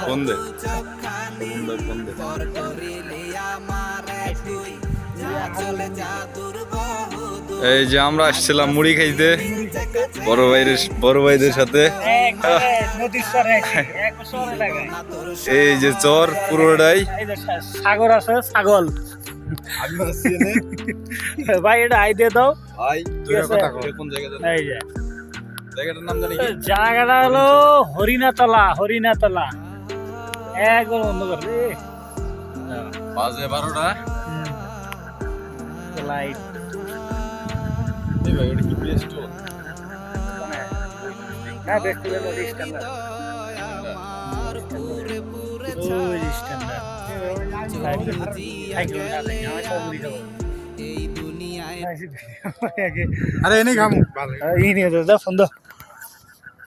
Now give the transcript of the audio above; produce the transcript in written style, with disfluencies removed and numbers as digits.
Phone দে এই যে আমরা আসছিলাম মুড়ি খাইতে বড় ভাইদের সাথে। এই যে চর পুরোটাই সাগর আছে, ছাগল ভাই এটা আই দিয়ে দাও। জায়গাটা হলো হরিণাতলা। একবার বন্ধ করবে বাজে 12টা। লাইট হ্যাঁ দেখতে গেল আরে এনে খামু ফোন দাও।